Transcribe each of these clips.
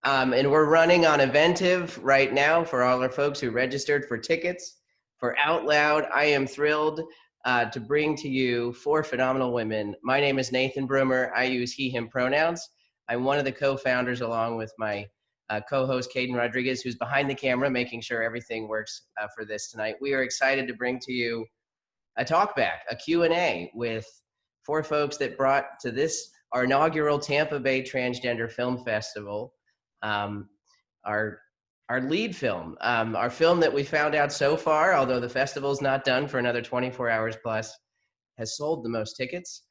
And we're running on Eventive right now for all our folks who registered for tickets. For Out Loud, I am thrilled to bring to you 4 phenomenal women. My name is Nathan Bruemmer. I use he, him pronouns. I'm one of the co-founders along with my co-host, Caden Rodriguez, who's behind the camera, making sure everything works for this tonight. We are excited to bring to you a talkback, a Q&A with 4 folks that brought to this, our inaugural Tampa Bay Transgender Film Festival, our lead film, our film that we found out so far, although the festival's not done for another 24 hours plus, has sold the most tickets.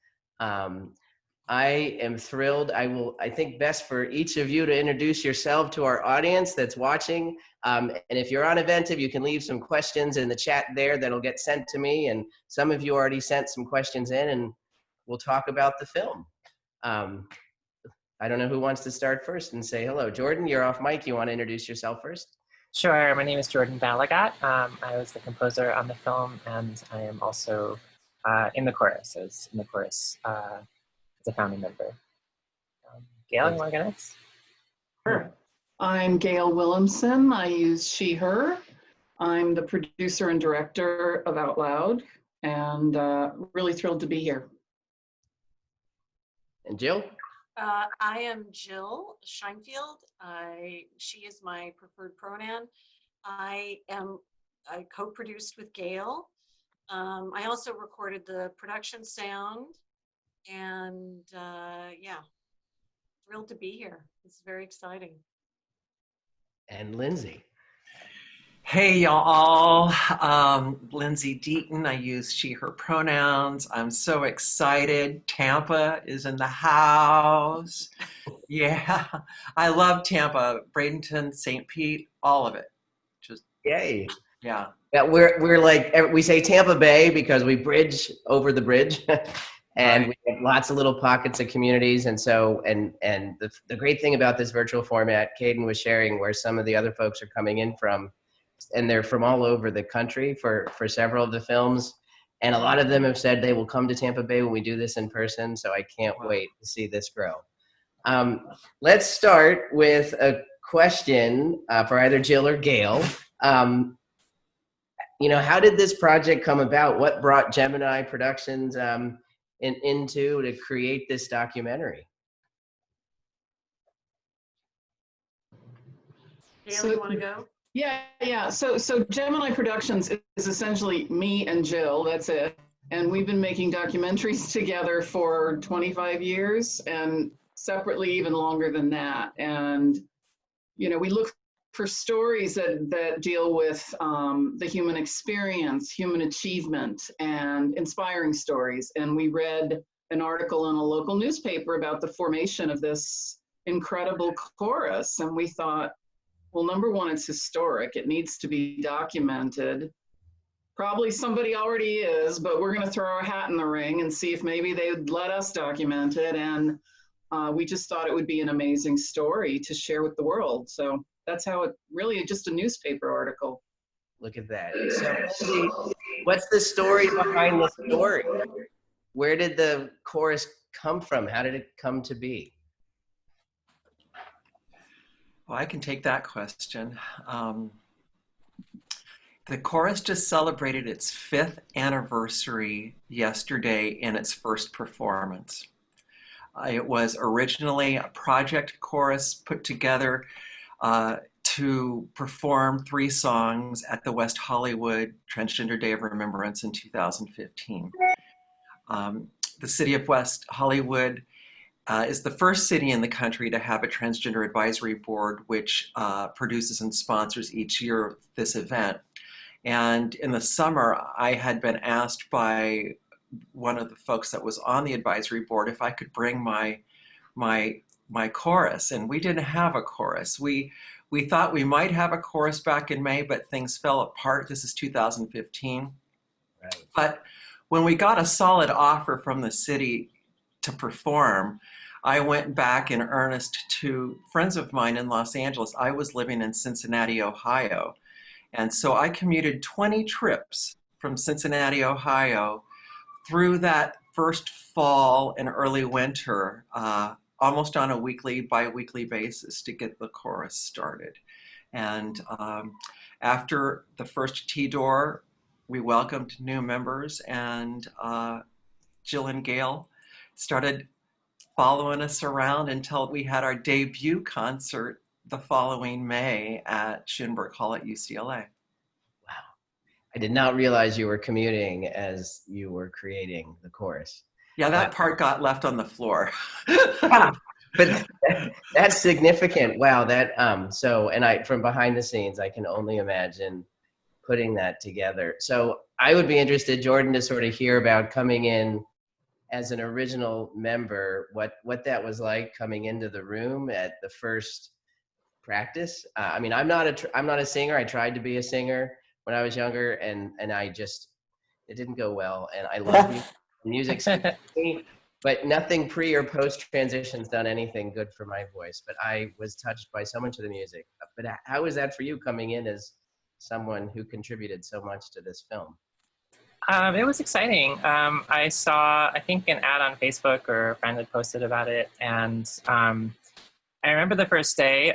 I am thrilled. I think best for each of you to introduce yourself to our audience that's watching. And if you're on Eventive, you can leave some questions in the chat there that'll get sent to me. And some of you already sent some questions in, and we'll talk about the film. I don't know who wants to start first and say hello. Jordan, you're off mic. You want to introduce yourself first? Sure. My name is Jordan Balagot. I was the composer on the film, and I am also in the chorus, as a founding member. Gail, you want to go next? Sure. I'm Gail Willumsen. I use she, her. I'm the producer and director of Out Loud, and really thrilled to be here. And Jill? I am Jill Shinefield. She is my preferred pronoun. I co-produced with Gail. I also recorded the production sound, and yeah, thrilled to be here. It's very exciting. And Lindsey. Hey y'all, Lindsey Deaton. I use she, her pronouns. I'm so excited. Tampa is in the house. Yeah, I love Tampa, Bradenton, St. Pete, all of it. Just yay. Yeah. Yeah, we're like, we say Tampa Bay because we bridge over the bridge. And we have lots of little pockets of communities. And so, and the great thing about this virtual format, Caden was sharing where some of the other folks are coming in from, and they're from all over the country for several of the films. And a lot of them have said they will come to Tampa Bay when we do this in person. So I can't wait to see this grow. Let's start with a question for either Jill or Gail. You know, how did this project come about? What brought Gemini Productions into to create this documentary? Gail, you want to go? Yeah. So Gemini Productions is essentially me and Jill. That's it. And we've been making documentaries together for 25 years, and separately even longer than that. And you know, we look for stories that deal with the human experience, human achievement, and inspiring stories. And we read an article in a local newspaper about the formation of this incredible chorus, and we thought, well, number one, it's historic. It needs to be documented. Probably somebody already is, but we're going to throw our hat in the ring and see if maybe they would let us document it. And we just thought it would be an amazing story to share with the world. So that's how it really is, just a newspaper article. Look at that. So what's the story behind the story? Where did the chorus come from? How did it come to be? Well, I can take that question. The chorus just celebrated its 5th anniversary yesterday in its first performance. It was originally a project chorus put together to perform 3 songs at the West Hollywood Transgender Day of Remembrance in 2015. The city of West Hollywood is the first city in the country to have a transgender advisory board, which produces and sponsors each year this event. And in the summer, I had been asked by one of the folks that was on the advisory board if I could bring my chorus, and we didn't have a chorus. We thought we might have a chorus back in May, but things fell apart. This is 2015. Right. But when we got a solid offer from the city to perform, I went back in earnest to friends of mine in Los Angeles. I was living in Cincinnati, Ohio. And so I commuted 20 trips from Cincinnati, Ohio through that first fall and early winter almost on a weekly, bi-weekly basis to get the chorus started. And after the first T-door, we welcomed new members, and Jill and Gail started following us around until we had our debut concert the following May at Schoenberg Hall at UCLA. Wow. I did not realize you were commuting as you were creating the chorus. Yeah, that part got left on the floor. But that's significant. Wow. That, so, and from behind the scenes, I can only imagine putting that together. So I would be interested, Jordan, to sort of hear about coming in as an original member, what that was like coming into the room at the first practice. I mean, I'm not a singer. I tried to be a singer when I was younger, and it didn't go well. And I love music, but nothing pre or post transition's done anything good for my voice. But I was touched by so much of the music. But how was that for you, coming in as someone who contributed so much to this film? It was exciting. I saw, I think, an ad on Facebook, or a friend had posted about it, and I remember the first day.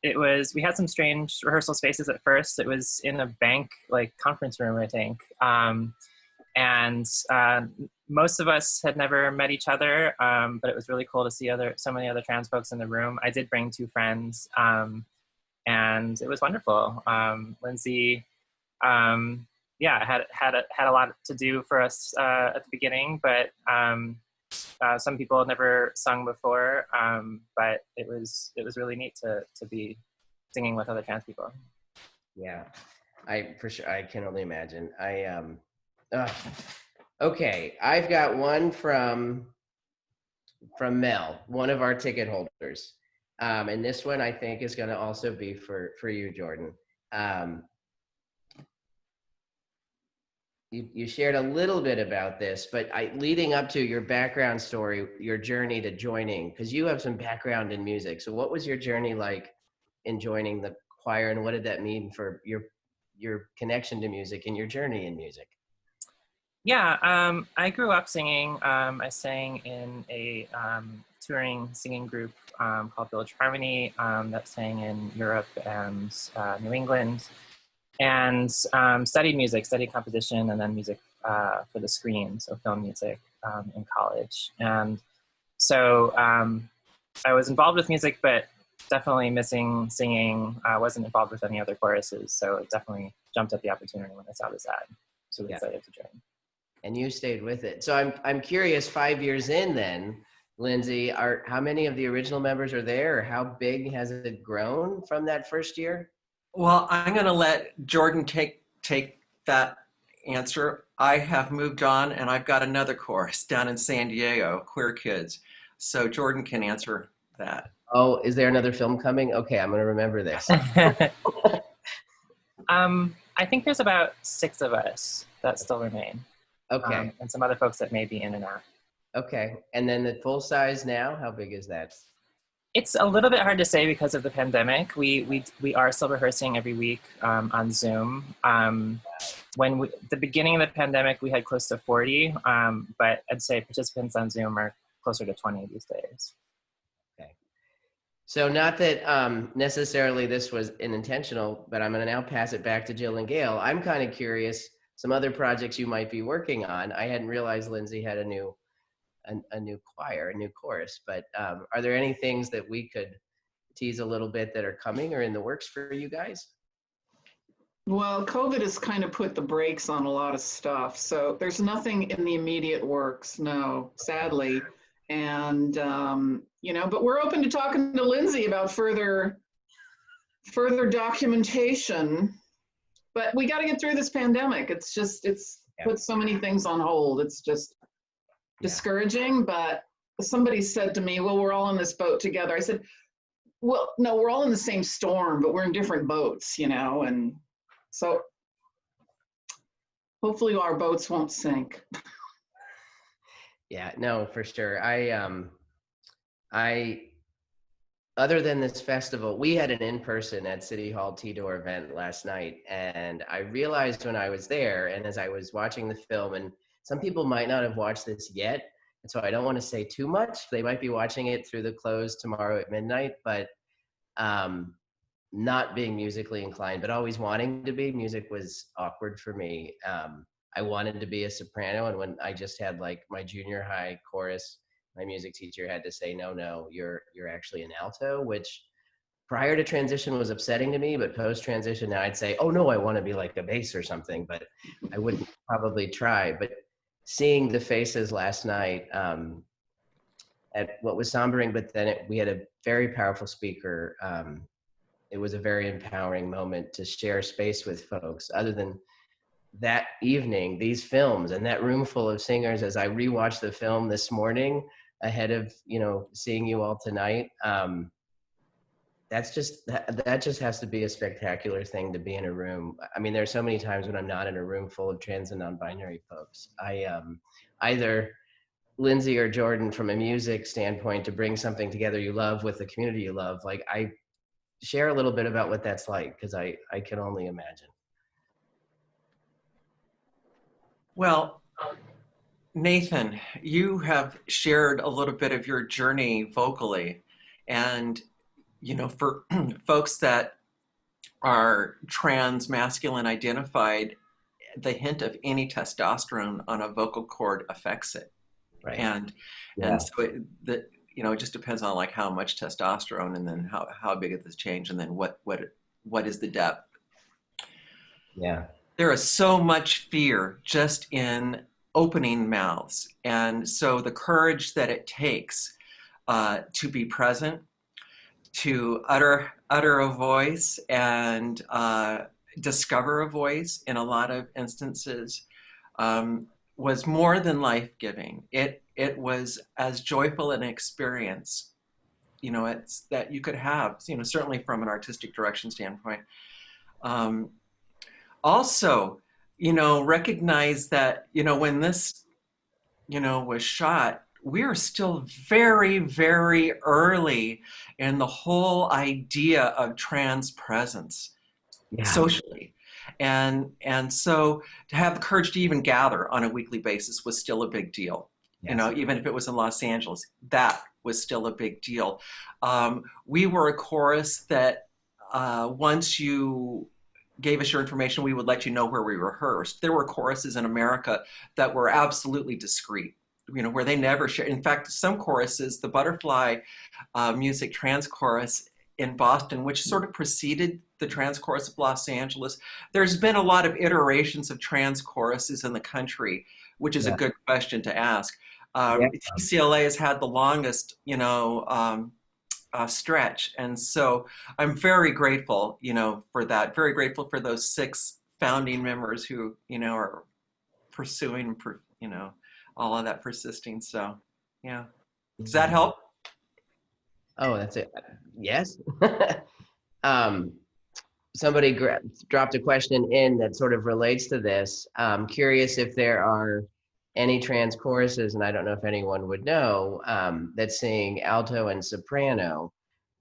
We had some strange rehearsal spaces at first. It was in a bank, like, conference room, I think, and most of us had never met each other, but it was really cool to see so many other trans folks in the room. I did bring 2 friends, and it was wonderful. Lindsey, had a lot to do for us at the beginning, but some people had never sung before, but it was really neat to be singing with other trans people. Yeah, for sure, I can only imagine. Okay, I've got one from Mel, one of our ticket holders, and this one I think is going to also be for you, Jordan. You shared a little bit about this, but leading up to your background story, your journey to joining, because you have some background in music. So what was your journey like in joining the choir, and what did that mean for your connection to music and your journey in music? Yeah, I grew up singing. I sang in a touring singing group called Village Harmony that sang in Europe and New England, and studied composition and then music for the screen, so film music in college. And so I was involved with music, but definitely missing singing. I wasn't involved with any other choruses, so it definitely jumped at the opportunity when I saw this ad. So excited to join. And you stayed with it. So I'm curious, 5 years in then, Lindsey, how many of the original members are there, or how big has it grown from that first year? Well, I'm going to let Jordan take that answer. I have moved on, and I've got another chorus down in San Diego, Queer Kids. So Jordan can answer that. Oh, is there another film coming? Okay, I'm going to remember this. I think there's about 6 of us that still remain. Okay. And some other folks that may be in and out. Okay. And then the full size now, how big is that? It's a little bit hard to say because of the pandemic. We are still rehearsing every week on Zoom. The beginning of the pandemic, we had close to 40, but I'd say participants on Zoom are closer to 20 these days. Okay. So not that necessarily this was intentional, but I'm going to now pass it back to Jill and Gail. I'm kind of curious, some other projects you might be working on. I hadn't realized Lindsey had a new choir, a new chorus, but are there any things that we could tease a little bit that are coming or in the works for you guys? Well, COVID has kind of put the brakes on a lot of stuff. So there's nothing in the immediate works, no, sadly. And, but we're open to talking to Lindsey about further documentation. But we got to get through this pandemic. It's put so many things on hold. It's just discouraging. But somebody said to me, well, we're all in this boat together. I said, well, no, we're all in the same storm, but we're in different boats, and so hopefully our boats won't sink. Yeah, no, for sure. I other than this festival, we had an in-person at City Hall T-Door event last night, and I realized when I was there, and as I was watching the film, and some people might not have watched this yet, so I don't want to say too much. They might be watching it through the close tomorrow at midnight, but not being musically inclined, but always wanting to be. Music was awkward for me. I wanted to be a soprano, and when I just had like my junior high chorus, my music teacher had to say, no, you're actually an alto, which prior to transition was upsetting to me, but post transition now I'd say, oh no, I want to be like a bass or something, but I wouldn't probably try. But seeing the faces last night at what was sombering, but then we had a very powerful speaker. It was a very empowering moment to share space with folks. Other than that evening, these films and that room full of singers, as I rewatched the film this morning ahead of, seeing you all tonight, that just has to be a spectacular thing to be in a room. I mean, there's so many times when I'm not in a room full of trans and non-binary folks. Either Lindsey or Jordan, from a music standpoint, to bring something together you love with the community you love, like I share a little bit about what that's like, because I can only imagine. Well, Nathan, you have shared a little bit of your journey vocally, and for folks that are trans masculine identified, the hint of any testosterone on a vocal cord affects it. Right. And so it just depends on like how much testosterone, and then how big is this change, and then what is the depth. Yeah. There is so much fear just in opening mouths, and so the courage that it takes to be present, to utter a voice, and discover a voice in a lot of instances, was more than life-giving. It was as joyful an experience, it's that you could have, certainly from an artistic direction standpoint. Also, recognize that, when this, was shot, we are still very, very early in the whole idea of trans presence socially. And so to have the courage to even gather on a weekly basis was still a big deal. Yes. Even if it was in Los Angeles, that was still a big deal. We were a chorus that once you gave us your information, we would let you know where we rehearsed. There were choruses in America that were absolutely discreet, where they never share. In fact, some choruses, the Butterfly Music Trans Chorus in Boston, which sort of preceded the Trans Chorus of Los Angeles, there's been a lot of iterations of trans choruses in the country, which is a good question to ask. TCLA has had the longest, stretch. And so I'm very grateful, for that, very grateful for those 6 founding members who, are pursuing, all of that persisting. So, yeah. Does that help? Oh, that's it. Yes. Somebody dropped a question in that sort of relates to this. Curious if there are any trans choruses, and I don't know if anyone would know, that sing alto and soprano,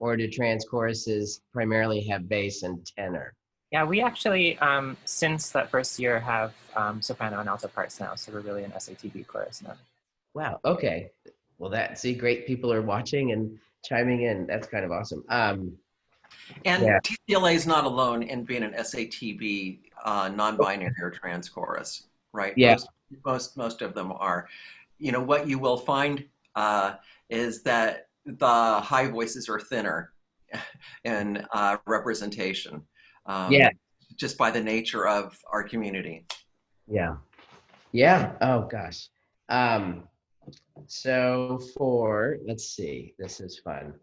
or do trans choruses primarily have bass and tenor? Yeah, we actually, since that first year, have soprano and alto parts now, so we're really an SATB chorus now. Wow, okay. Well, great people are watching and chiming in. That's kind of awesome. TCLA is not alone in being an SATB non-binary or trans chorus, right? Yeah. Most of them are. What you will find is that the high voices are thinner in representation. Just by the nature of our community. Yeah. Oh gosh. So let's see, this is fun.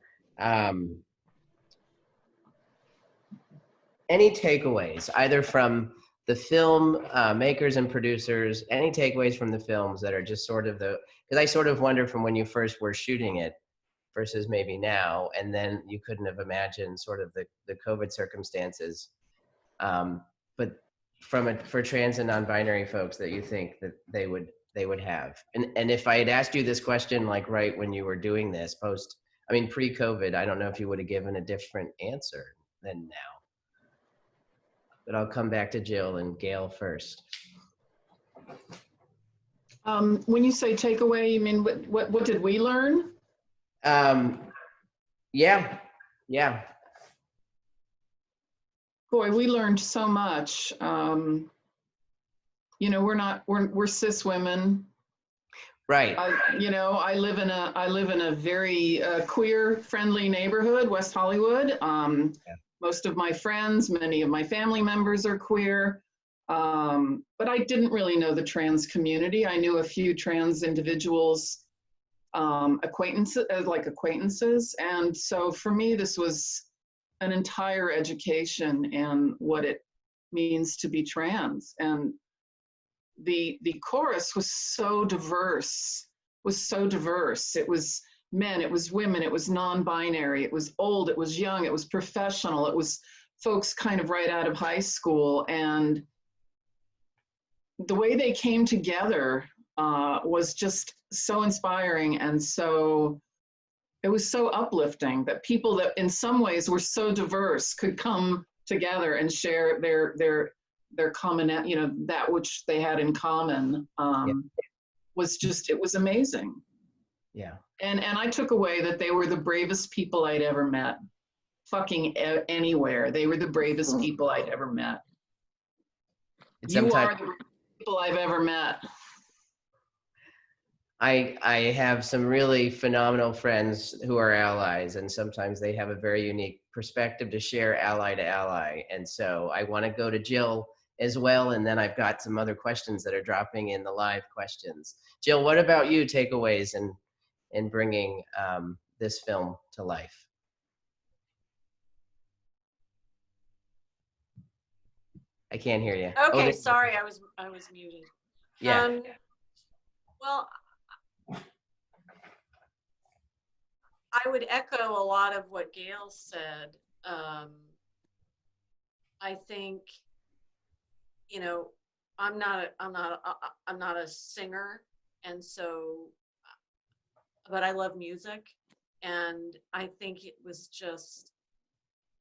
Any takeaways, either from the film makers and producers, any takeaways from the films that are just sort of because I sort of wonder from when you first were shooting it versus maybe now, and then you couldn't have imagined sort of the COVID circumstances. But for trans and non-binary folks that you think that they would have. And if I had asked you this question, like right when you were doing this pre-COVID, I don't know if you would have given a different answer than now. But I'll come back to Jill and Gail first. When you say takeaway, you mean what did we learn? Yeah, yeah, Boy, we learned so much. You know, we're cis women. right. I live in a very queer friendly neighborhood, West Hollywood. Yeah. Most of my friends, many of my family members are queer. But I didn't really know the trans community. I knew a few trans individuals, acquaintances. And so for me, this was an entire education in what it means to be trans. And the chorus was so diverse, It was men, it was women, it was non-binary, it was old, it was young, it was professional, it was folks kind of right out of high school. And the way they came together was just so inspiring, and so it was so uplifting that people that in some ways were so diverse could come together and share their common, that which they had in common. Yeah. It was amazing. Yeah. And I took away that they were the bravest people I'd ever met. Fucking anywhere. They were the bravest people I'd ever met. You are the bravest people I've ever met. I have some really phenomenal friends who are allies, and sometimes they have a very unique perspective to share ally to ally. And so I want to go to Jill as well, and then I've got some other questions that are dropping in the live questions. Jill, what about you, takeaways in bringing this film to life? I can't hear you. Okay, sorry, I was muted. Yeah. Well, I would echo a lot of what Gail said. I think, I'm not a singer, and so, but I love music, and I think it was just,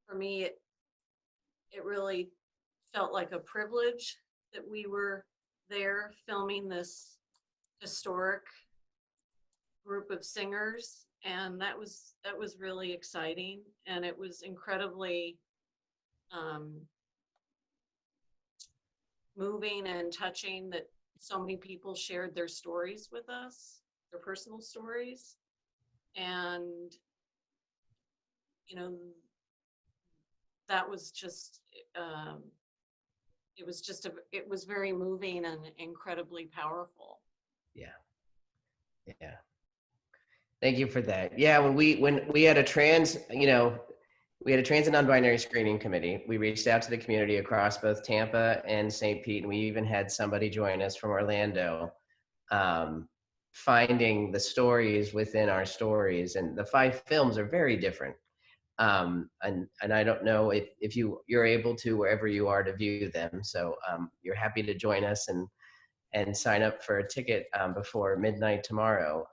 for me, it really felt like a privilege that we were there filming this historic group of singers, and that was really exciting, and it was incredibly moving and touching that so many people shared their stories with us, their personal stories, and that was just it was very moving and incredibly powerful. Yeah. Yeah. Thank you for that. Yeah, when we had a trans, we had a trans and non-binary screening committee. We reached out to the community across both Tampa and St. Pete, and we even had somebody join us from Orlando, finding the stories within our stories. And the 5 films are very different. And I don't know if you're able to, wherever you are, to view them. So you're happy to join us and sign up for a ticket before midnight tomorrow.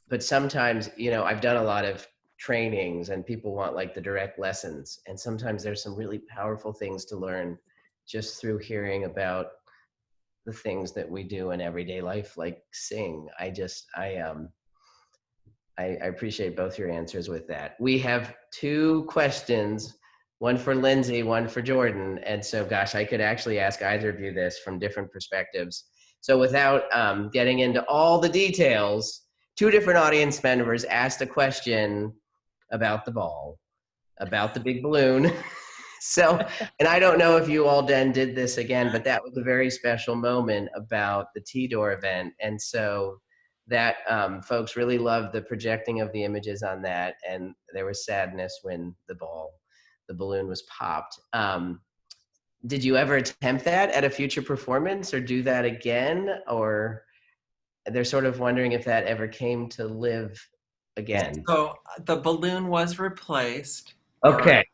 But sometimes, I've done a lot of trainings and people want like the direct lessons. And sometimes there's some really powerful things to learn just through hearing about the things that we do in everyday life, like sing. I appreciate both your answers with that. We have 2 questions, one for Lindsey, one for Jordan. And so, gosh, I could actually ask either of you this from different perspectives. So without getting into all the details, 2 different audience members asked a question about the ball, about the big balloon. So, and I don't know if you all then did this again, but that was a very special moment about the T-Door event. And so that folks really loved the projecting of the images on that, and there was sadness when the balloon was popped. Did you ever attempt that at a future performance or do that again? Or they're sort of wondering if that ever came to live again. So the balloon was replaced. Okay.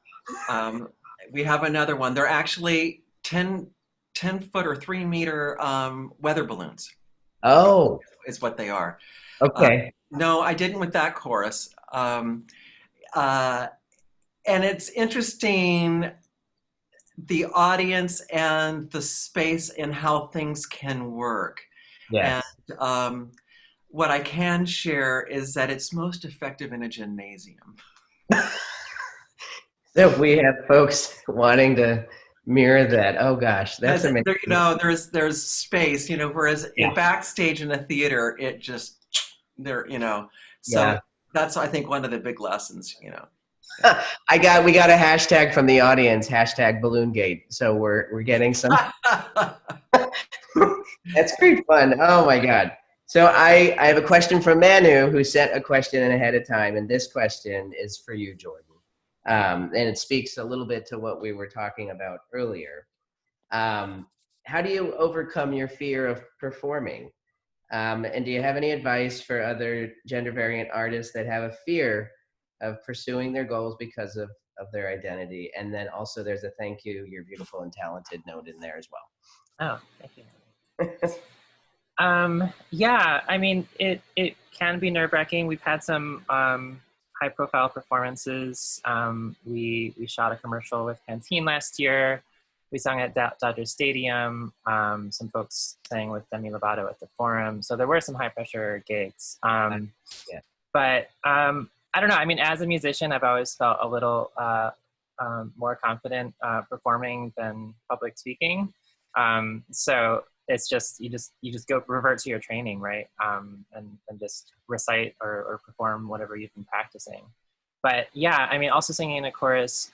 We have another one. They're actually 10 foot or 3 meter weather balloons. Oh. Is what they are. Okay. No, I didn't with that chorus. And it's interesting the audience and the space and how things can work. And Yes. what I can share is that it's most effective in a gymnasium. So if we have folks wanting to mirror that, oh gosh, that's amazing. There, there's space, whereas in backstage in a theater, it just so Yeah. that's, I think, one of the big lessons, we got a hashtag from the audience, hashtag Balloongate. So we're getting some. That's great fun. Oh my God. So I have a question from Manu, who sent a question in ahead of time, and this question is for you, Jordan. And it speaks a little bit to what we were talking about earlier. How do you overcome your fear of performing? And do you have any advice for other gender variant artists that have a fear of pursuing their goals because of their identity? And then also there's a thank you, you're beautiful and talented note in there as well. Oh, thank you. Yeah, I mean, it can be nerve-wracking. We've had some high-profile performances. We shot a commercial with Pantene last year. We sung at Dodger Stadium. Some folks sang with Demi Lovato at the Forum. So there were some high-pressure gigs. But I don't know. I mean, as a musician, I've always felt a little more confident performing than public speaking. So it's just you just go revert to your training, right? And just recite or perform whatever you've been practicing. But yeah, I mean, also singing in a chorus.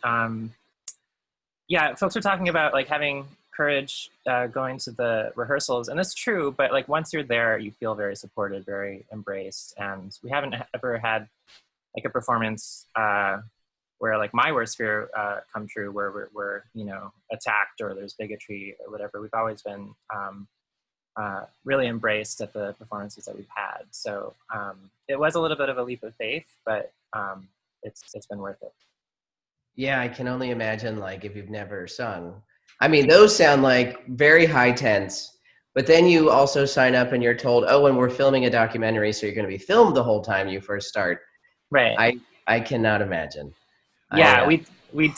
Yeah, folks are talking about like having courage going to the rehearsals, and that's true. But like once you're there, you feel very supported, very embraced. And we haven't ever had like a performance where like my worst fear come true, where we're attacked or there's bigotry or whatever. We've always been really embraced at the performances that we've had. So it was a little bit of a leap of faith, but it's been worth it. Yeah, I can only imagine, like, if you've never sung. I mean, those sound like very high tense, but then you also sign up and you're told, oh, and we're filming a documentary, so you're going to be filmed the whole time you first start. Right. I cannot imagine. Yeah, we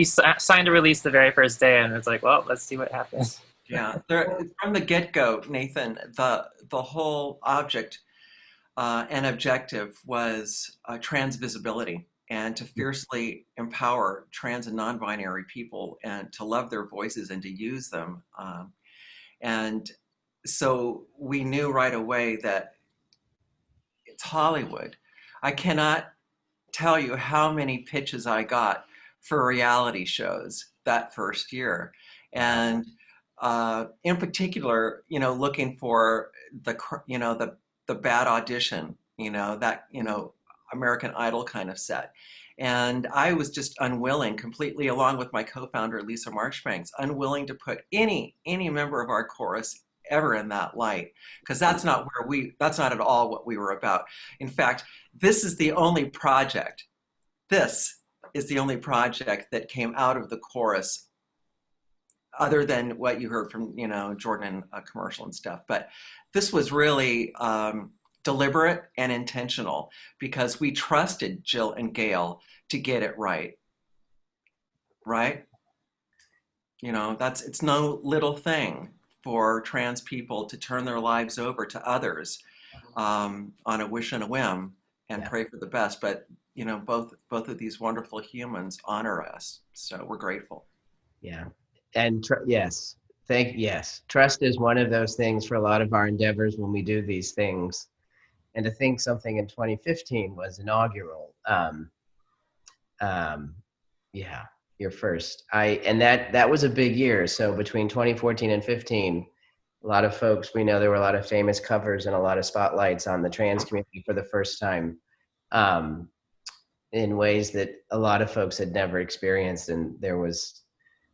signed a release the very first day, and it's like, well, let's see what happens. Yeah, from the get-go, Nathan, the whole object and objective was trans visibility, and to fiercely empower trans and non-binary people and to love their voices and to use them. And so we knew right away that it's Hollywood. I cannot tell you how many pitches I got for reality shows that first year. And in particular, looking for the bad audition, that, American Idol kind of set. And I was just unwilling, completely, along with my co-founder, Lisa Marchbanks, unwilling to put any member of our chorus ever in that light, because that's not at all what we were about. In fact, this is the only project that came out of the chorus, other than what you heard from, Jordan in a commercial and stuff. But this was really deliberate and intentional, because we trusted Jill and Gail to get it right. Right? It's no little thing for trans people to turn their lives over to others on a wish and a whim and pray for the best. But both of these wonderful humans honor us, so we're grateful. Yeah, and yes, trust is one of those things for a lot of our endeavors when we do these things. And to think something in 2015 was inaugural. Yeah, your first. And that was a big year. So between 2014 and 15, a lot of folks, we know there were a lot of famous covers and a lot of spotlights on the trans community for the first time, in ways that a lot of folks had never experienced. And there was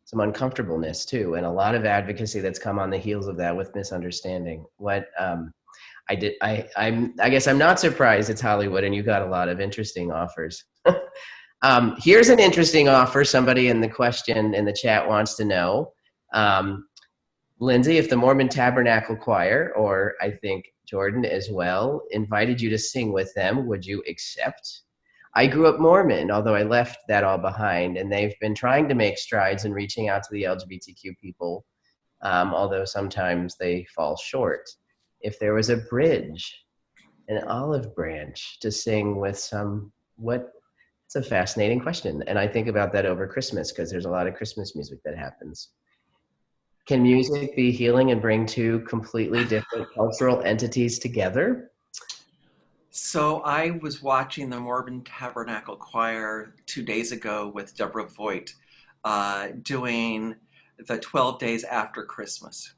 some uncomfortableness too, and a lot of advocacy that's come on the heels of that with misunderstanding. I guess I'm not surprised it's Hollywood and you got a lot of interesting offers. Here's an interesting offer. Somebody in the chat wants to know, Lindsey, if the Mormon Tabernacle Choir, or I think Jordan as well, invited you to sing with them, would you accept? I grew up Mormon, although I left that all behind, and they've been trying to make strides in reaching out to the LGBTQ people, although sometimes they fall short. If there was a bridge, an olive branch to sing with it's a fascinating question. And I think about that over Christmas because there's a lot of Christmas music that happens. Can music be healing and bring two completely different cultural entities together? So I was watching the Mormon Tabernacle Choir 2 days ago with Deborah Voigt doing the 12 days after Christmas,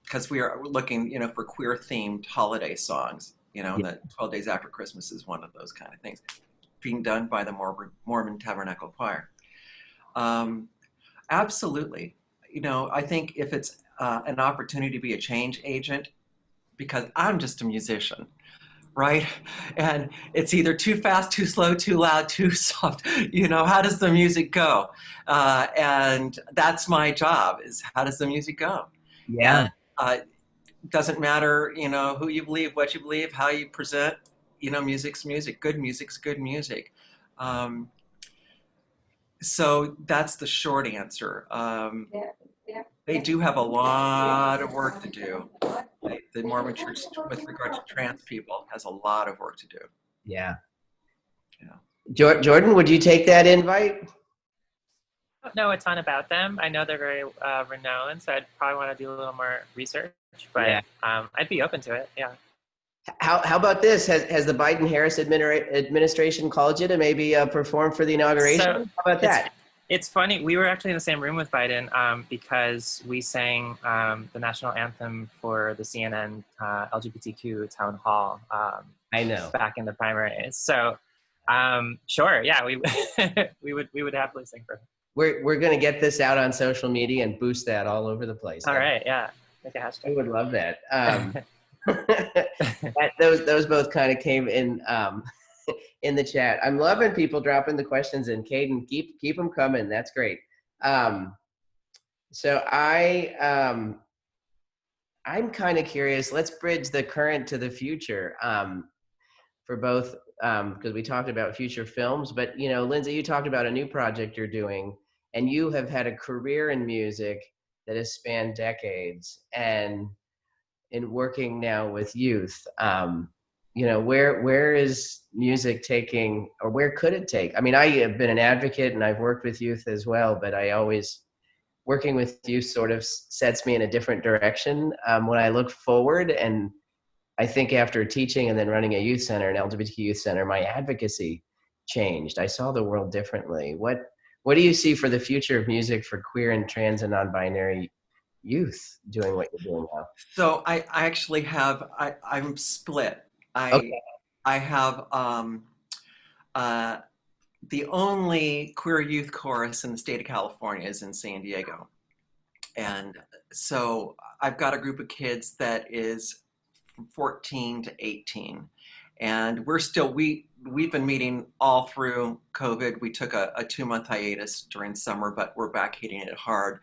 because we are looking, for queer themed holiday songs, and the 12 days after Christmas is one of those kind of things being done by the Mormon Tabernacle Choir. Absolutely. I think if it's an opportunity to be a change agent, because I'm just a musician, right? And it's either too fast, too slow, too loud, too soft. How does the music go? And that's my job, is how does the music go? Yeah. And doesn't matter, who you believe, what you believe, how you present, music's music. Good music's good music. So that's the short answer. They do have a lot of work to do. The Mormon Church, with regard to trans people, has a lot of work to do. Yeah. Yeah. Jordan, would you take that invite? I don't know a ton about them. I know they're very renowned, so I'd probably want to do a little more research, but I'd be open to it. Yeah. How about this? Has the Biden-Harris administration called you to maybe perform for the inauguration? So how about that? It's funny. We were actually in the same room with Biden because we sang the national anthem for the CNN LGBTQ town hall. I know. Back in the primaries. So sure, yeah, we we would happily sing for him. We're going to get this out on social media and boost that all over the place. All right, yeah, make a hashtag. I would love that. Those both kind of came in in the chat. I'm loving people dropping the questions in. Caden, keep them coming. That's great. So I'm kind of curious. Let's bridge the current to the future for both, because we talked about future films. But Lindsey, you talked about a new project you're doing, and you have had a career in music that has spanned decades, and in working now with youth. Where is music taking, or where could it take? I mean, I have been an advocate and I've worked with youth as well, but working with youth sort of sets me in a different direction when I look forward. And I think after teaching and then running a youth center, an LGBTQ youth center, my advocacy changed. I saw the world differently. What do you see for the future of music for queer and trans and non-binary youth doing what you're doing now? So I actually have, I'm split. Okay. I have the only queer youth chorus in the state of California is in San Diego. And so I've got a group of kids that is from 14 to 18. And we've been meeting all through COVID. We took a 2-month hiatus during summer, but we're back hitting it hard,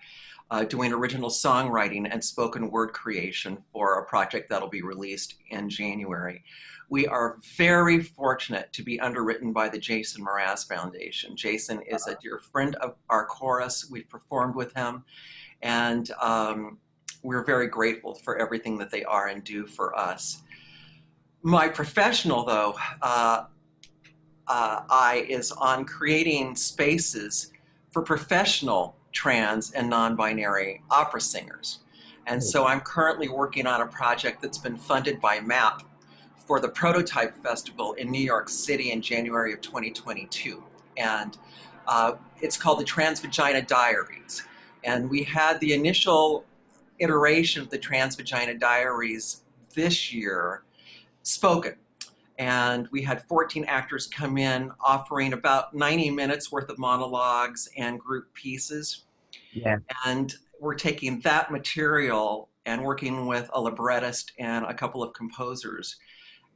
doing original songwriting and spoken word creation for a project that'll be released in January. We are very fortunate to be underwritten by the Jason Mraz Foundation. Jason is a dear friend of our chorus. We've performed with him, and we're very grateful for everything that they are and do for us. My professional, though, eye is on creating spaces for professional trans and non-binary opera singers. And so I'm currently working on a project that's been funded by MAP for the Prototype Festival in New York City in January of 2022. And it's called the Transvagina Diaries. And we had the initial iteration of the Transvagina Diaries this year spoken. And we had 14 actors come in offering about 90 minutes worth of monologues and group pieces. Yeah. And we're taking that material and working with a librettist and a couple of composers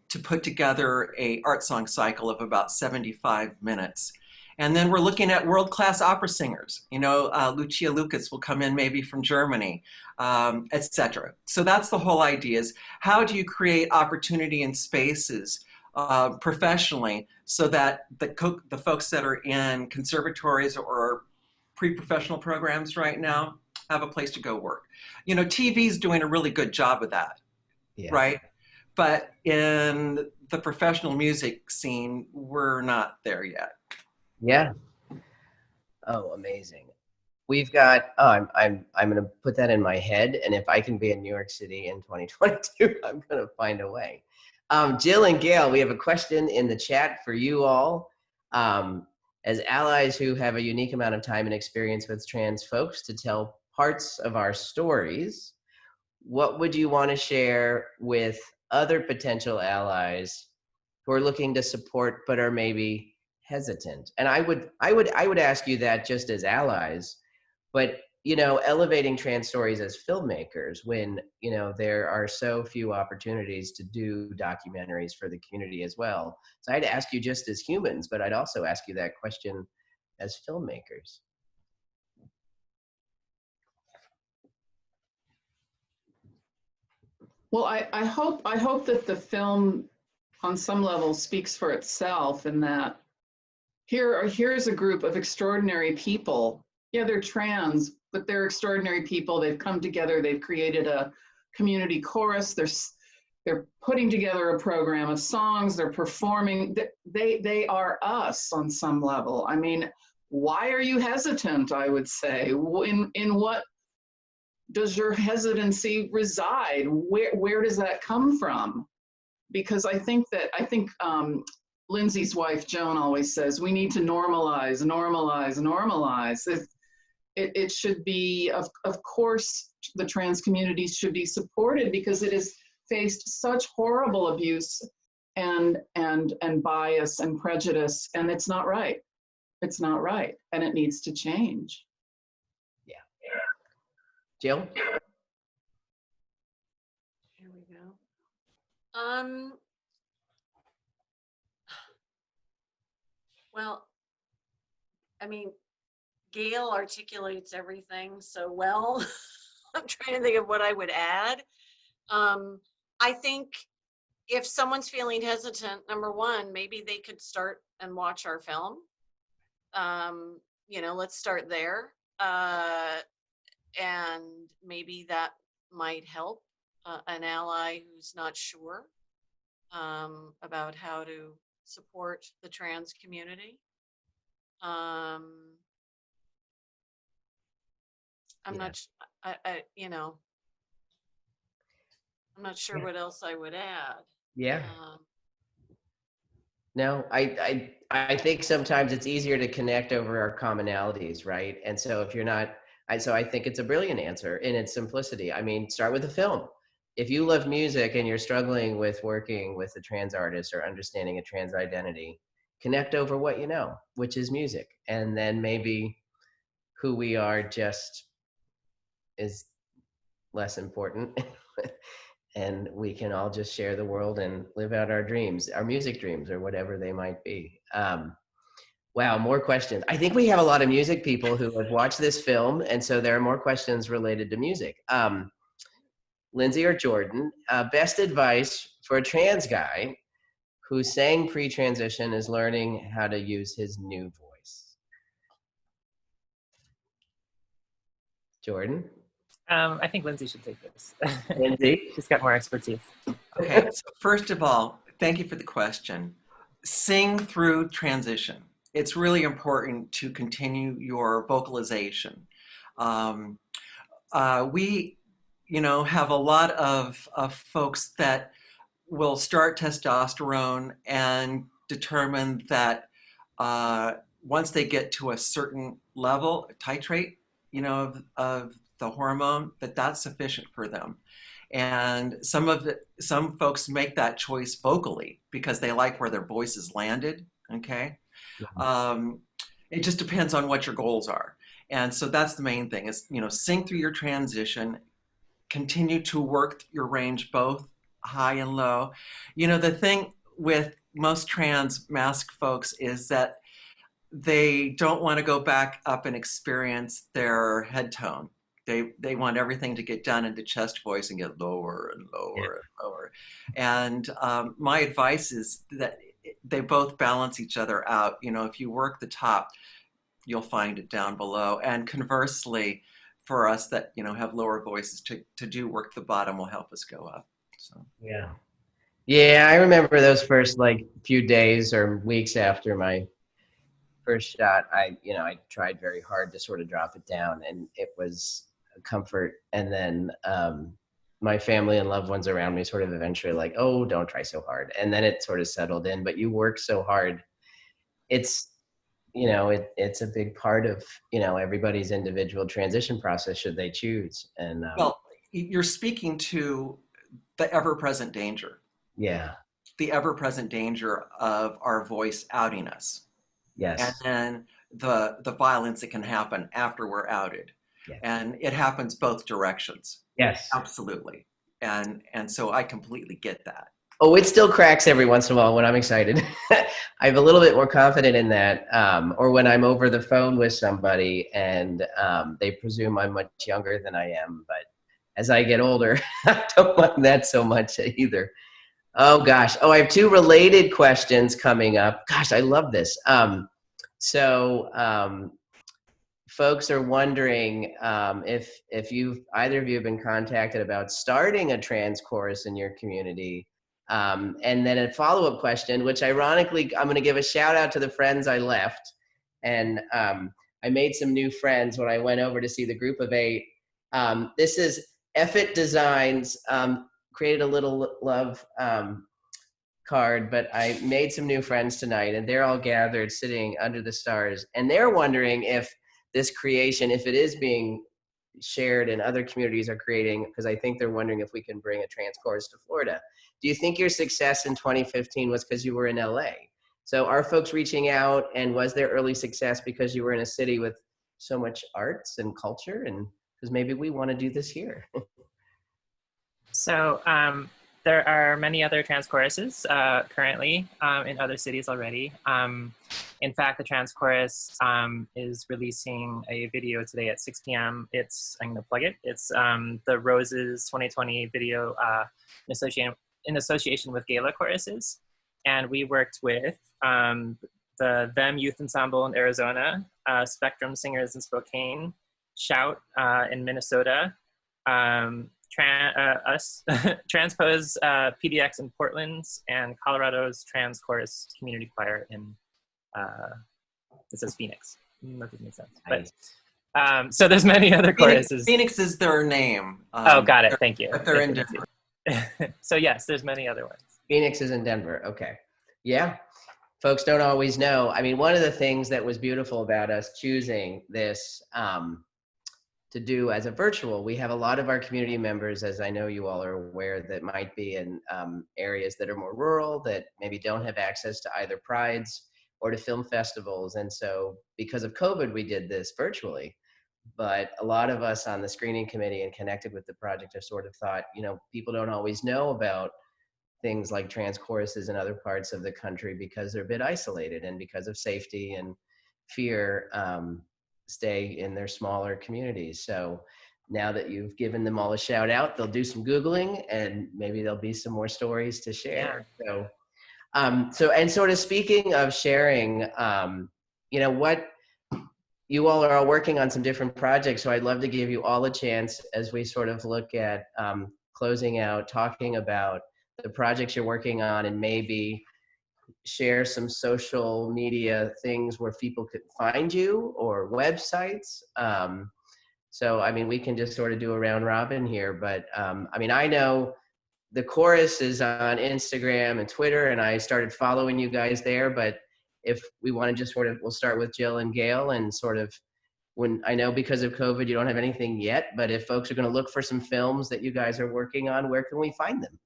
to put together a art song cycle of about 75 minutes. And then we're looking at world-class opera singers. Lucia Lucas will come in maybe from Germany, etc. So that's the whole idea, is how do you create opportunity and spaces professionally, so that the folks that are in conservatories or pre-professional programs right now have a place to go work. You know, TV's doing a really good job of that, Yeah. right? But in the professional music scene, we're not there yet. Yeah. Oh, amazing. We've got, I'm going to put that in my head. And if I can be in New York City in 2022, I'm going to find a way. Jill and Gail, we have a question in the chat for you all. As allies who have a unique amount of time and experience with trans folks to tell parts of our stories, what would you want to share with other potential allies who are looking to support but are maybe hesitant? And I would ask you that just as allies, but you know, elevating trans stories as filmmakers when, you know, there are so few opportunities to do documentaries for the community as well. So I'd ask you just as humans, but I'd also ask you that question as filmmakers. Well, I hope that the film on some level speaks for itself, in that here's a group of extraordinary people. Yeah, they're trans, but they're extraordinary people. They've come together, they've created a community chorus, they're putting together a program of songs, they're performing. They are us on some level. I mean, why are you hesitant, I would say? In what does your hesitancy reside? Where does that come from? Because I think Lindsey's wife, Joan, always says, we need to normalize, normalize, normalize. It should be, of course, the trans communities should be supported because it has faced such horrible abuse and bias and prejudice, and it's not right. It's not right, and it needs to change. Yeah. Jill? Here we go. Well, I mean, Gail articulates everything so well. I'm trying to think of what I would add. I think if someone's feeling hesitant, number one, maybe they could start and watch our film. You know, let's start there. And maybe that might help an ally who's not sure about how to support the trans community. I'm not, you know, I'm not sure what else I would add. Yeah. No, I think sometimes it's easier to connect over our commonalities, right? And so if you're not, so I think it's a brilliant answer in its simplicity. I mean, start with the film. If you love music and you're struggling with working with a trans artist or understanding a trans identity, connect over what you know, which is music. And then maybe who we are just is less important. And we can all just share the world and live out our dreams, our music dreams, or whatever they might be. Wow, more questions. I think we have a lot of music people who have watched this film, and so there are more questions related to music. Lindsey or Jordan, best advice for a trans guy who sang pre-transition is learning how to use his new voice. Jordan? I think Lindsey should take this. Lindsey? She's got more expertise. Okay, so first of all, thank you for the question. Sing through transition. It's really important to continue your vocalization. We, you know, have a lot of folks that will start testosterone and determine that once they get to a certain level, titrate, you know, of the hormone, that's sufficient for them. And some folks make that choice vocally because they like where their voice is landed. Okay, it just depends on what your goals are, and so that's the main thing: is, you know, sing through your transition, continue to work your range both high and low. You know, the thing with most trans masc folks is that they don't want to go back up and experience their head tone. They want everything to get done into chest voice and get lower and lower and lower. And my advice is that they both balance each other out. You know, if you work the top, you'll find it down below. And conversely, for us that, you know, have lower voices, to do work the bottom will help us go up. So Yeah. Yeah, I remember those first like few days or weeks after my first shot. I tried very hard to sort of drop it down, and it was a comfort. And then my family and loved ones around me sort of eventually like, oh, don't try so hard. And then it sort of settled in, but you work so hard. It's, it's a big part of, everybody's individual transition process should they choose. And well, you're speaking to the ever-present danger. yeah. The ever-present danger of our voice outing us. Yes. And then the violence that can happen after we're outed. Yeah. And it happens both directions. Yes. Absolutely. And so I completely get that. Oh, it still cracks every once in a while when I'm excited. I'm a little bit more confident in that. Or when I'm over the phone with somebody and they presume I'm much younger than I am. But as I get older, I don't mind that so much either. Oh, gosh. Oh, I have two related questions coming up. Gosh, I love this. Folks are wondering if either of you have been contacted about starting a trans chorus in your community. And then a follow-up question, which ironically, I'm going to give a shout out to the friends I left. And I made some new friends when I went over to see the group of 8. This is Effet Designs, created a little love card, but I made some new friends tonight, and they're all gathered sitting under the stars. And they're wondering if this creation, if it is being shared and other communities are creating, because I think they're wondering if we can bring a trans chorus to Florida. Do you think your success in 2015 was because you were in LA? So are folks reaching out, and was there early success because you were in a city with so much arts and culture, and because maybe we want to do this here? So there are many other trans choruses currently in other cities already. In fact, the Trans Chorus is releasing a video today at 6 p.m. I'm going to plug it. It's the Roses 2020 video in association with Gala Choruses. And we worked with the Them Youth Ensemble in Arizona, Spectrum Singers in Spokane, Shout in Minnesota, Transpose PDX in Portland, and Colorado's Trans Chorus Community Choir in, it says Phoenix. That doesn't make sense. But, so there's many other choruses. Phoenix is their name. Oh, got it. Thank you. But they're in Denver. So yes, there's many other ones. Phoenix is in Denver. Okay. Yeah. Folks don't always know. I mean, one of the things that was beautiful about us choosing this to do as a virtual, we have a lot of our community members, as I know you all are aware, that might be in areas that are more rural, that maybe don't have access to either prides or to film festivals. And so because of COVID, we did this virtually. But a lot of us on the screening committee and connected with the project have sort of thought, people don't always know about things like trans choruses in other parts of the country because they're a bit isolated, and because of safety and fear, stay in their smaller communities. So now that you've given them all a shout out, they'll do some Googling, and maybe there'll be some more stories to share. Yeah. So and sort of speaking of sharing, what you all are all working on some different projects. So I'd love to give you all a chance as we sort of look at closing out, talking about the projects you're working on, and maybe share some social media things where people could find you, or websites. So, I mean, we can just sort of do a round robin here, but I know the chorus is on Instagram and Twitter, and I started following you guys there, but if we want to just sort of, we'll start with Jill and Gail, and sort of, when I know because of COVID, you don't have anything yet, but if folks are going to look for some films that you guys are working on, where can we find them?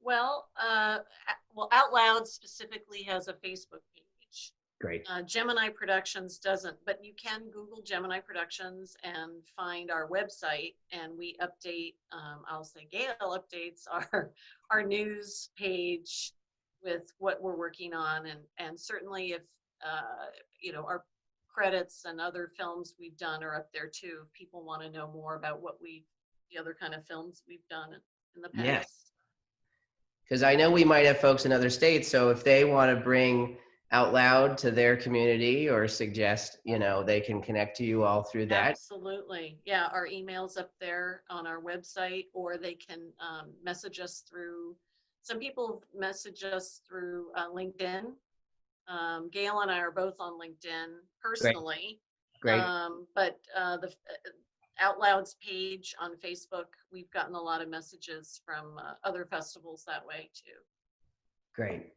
Well, Out Loud specifically has a Facebook page. Great. Gemini Productions doesn't, but you can Google Gemini Productions and find our website, and we update, I'll say Gail updates our news page with what we're working on, and certainly if, our credits and other films we've done are up there too. If people want to know more about the other kind of films we've done in the past. Yes. Because I know we might have folks in other states, so if they want to bring Out Loud to their community or suggest, they can connect to you all through that. Absolutely. Yeah, our email's up there on our website, or they can message us through, some people message us through LinkedIn. Gail and I are both on LinkedIn personally. Great. But the Out Loud's page on Facebook, we've gotten a lot of messages from other festivals that way too. Great.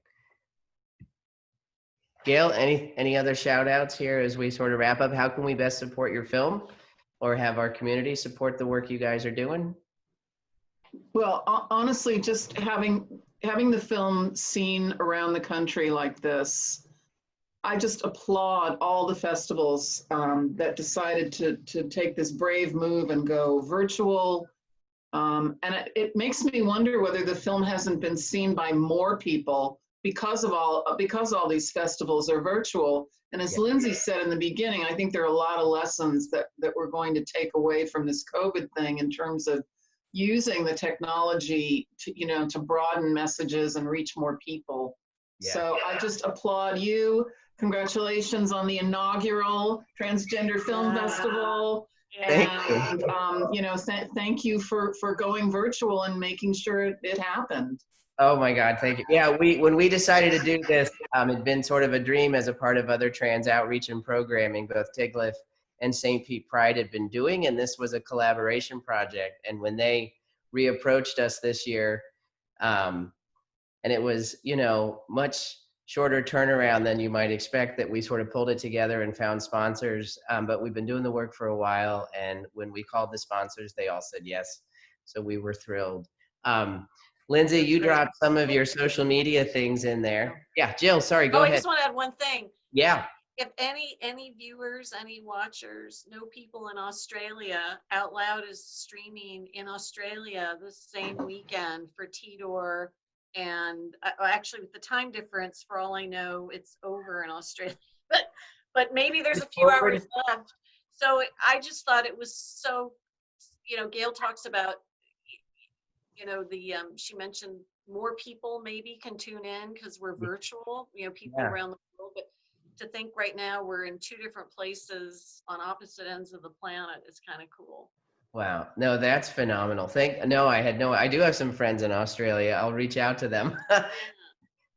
Gail, any other shout outs here as we sort of wrap up? How can we best support your film or have our community support the work you guys are doing? Well, honestly, just having the film seen around the country like this, I just applaud all the festivals that decided to take this brave move and go virtual. And it makes me wonder whether the film hasn't been seen by more people because all these festivals are virtual. And as Lindsey said in the beginning, I think there are a lot of lessons that we're going to take away from this COVID thing in terms of using the technology to broaden messages and reach more people. Yeah. So I just applaud you. Congratulations on the inaugural Transgender Film Festival. Thank And thank you for going virtual and making sure it happened. Oh my God, thank you. Yeah, when we decided to do this, it'd been sort of a dream as a part of other trans outreach and programming, both Tiglath and St. Pete Pride had been doing, and this was a collaboration project. And when they reapproached us this year, and it was, much shorter turnaround than you might expect, that we sort of pulled it together and found sponsors. But we've been doing the work for a while, and when we called the sponsors, they all said yes. So we were thrilled. Lindsey, you dropped some of your social media things in there. Yeah, Jill, sorry, go ahead. I just want to add one thing. Yeah. If any viewers, any watchers know people in Australia, Out Loud is streaming in Australia this same weekend for Tidor. And actually with the time difference, for all I know, it's over in Australia, but maybe there's a few hours left. So I just thought it was so, Gail talks about, she mentioned more people maybe can tune in because we're virtual, people around the world, but to think right now we're in two different places on opposite ends of the planet is kind of cool. Wow. No, that's phenomenal. I do have some friends in Australia. I'll reach out to them.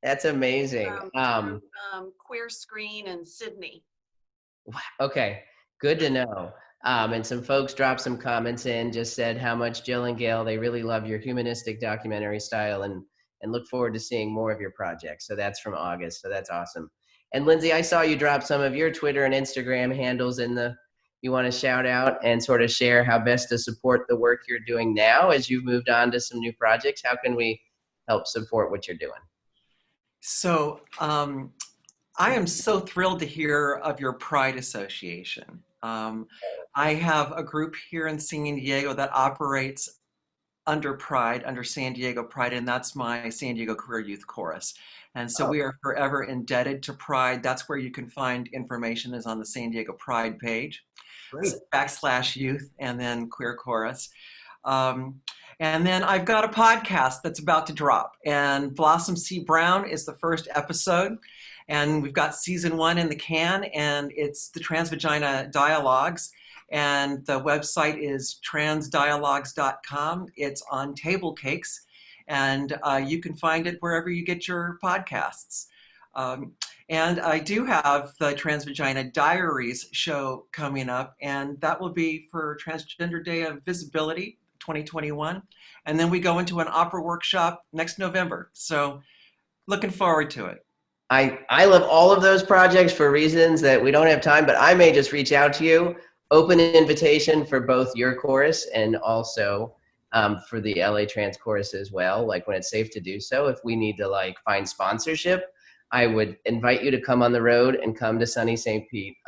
That's amazing. Queer Screen in Sydney. Okay. Good to know. And some folks dropped some comments in, just said how much Jill and Gail, they really love your humanistic documentary style and look forward to seeing more of your projects. So that's from August. So that's awesome. And Lindsey, I saw you drop some of your Twitter and Instagram handles you want to shout out and sort of share how best to support the work you're doing now as you've moved on to some new projects. How can we help support what you're doing? So I am so thrilled to hear of your Pride Association. I have a group here in San Diego that operates under San Diego Pride, and that's my San Diego Queer Youth Chorus. And so we are forever indebted to Pride. That's where you can find information, is on the San Diego Pride page, /youth, and then Queer Chorus. And then I've got a podcast that's about to drop, and Blossom C. Brown is the first episode. And we've got season 1 in the can, and it's the Transvagina Dialogues. And the website is transdialogues.com. It's on Table Cakes, and you can find it wherever you get your podcasts. And I do have the Transvagina Diaries show coming up, and that will be for Transgender Day of Visibility 2021. And then we go into an opera workshop next November. So looking forward to it. I love all of those projects for reasons that we don't have time, but I may just reach out to you, open an invitation for both your chorus and also for the LA Trans chorus as well, like when it's safe to do so. If we need to find sponsorship, I would invite you to come on the road and come to sunny St. Pete.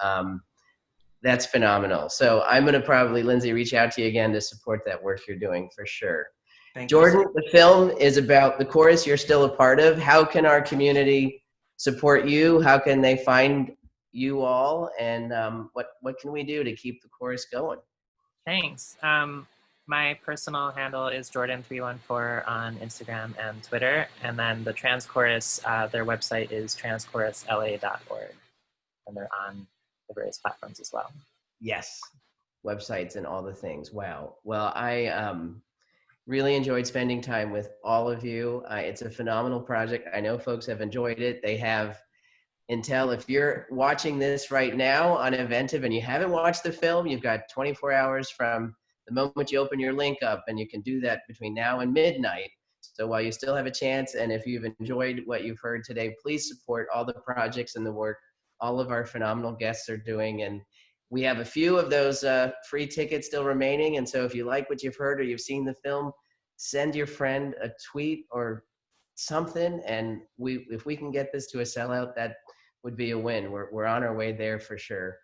That's phenomenal. So I'm going to probably, Lindsey, reach out to you again to support that work you're doing for sure. Thank Jordan, you. the film is about the chorus you're still a part of. How can our community support you? How can they find you all, and what can we do to keep the chorus going? Thanks. My personal handle is Jordan314 on Instagram and Twitter. And then the Trans Chorus, their website is transchorusla.org. And they're on the various platforms as well. Yes, websites and all the things. Wow. Well, I really enjoyed spending time with all of you. It's a phenomenal project. I know folks have enjoyed it. They have until, if you're watching this right now on Inventive and you haven't watched the film, you've got 24 hours from the moment you open your link up, and you can do that between now and midnight. So while you still have a chance, and if you've enjoyed what you've heard today, please support all the projects and the work all of our phenomenal guests are doing. And we have a few of those free tickets still remaining. And so if you like what you've heard or you've seen the film, send your friend a tweet or something. And if we can get this to a sellout, that would be a win. We're on our way there for sure.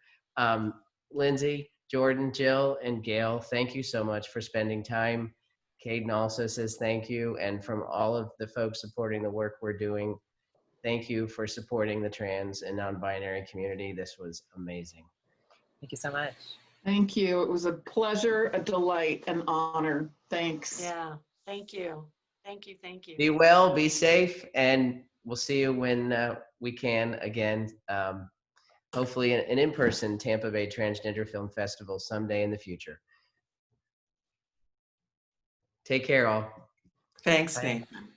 Lindsey, Jordan, Jill, and Gail, thank you so much for spending time. Caden also says thank you. And from all of the folks supporting the work we're doing, thank you for supporting the trans and non-binary community. This was amazing. Thank you so much. Thank you. It was a pleasure, a delight, an honor. Thanks. Yeah, thank you. Thank you, thank you. Be well, be safe, and we'll see you when we can again. Hopefully an in-person Tampa Bay Transgender Film Festival someday in the future. Take care, all. Thanks, Bye. Nathan.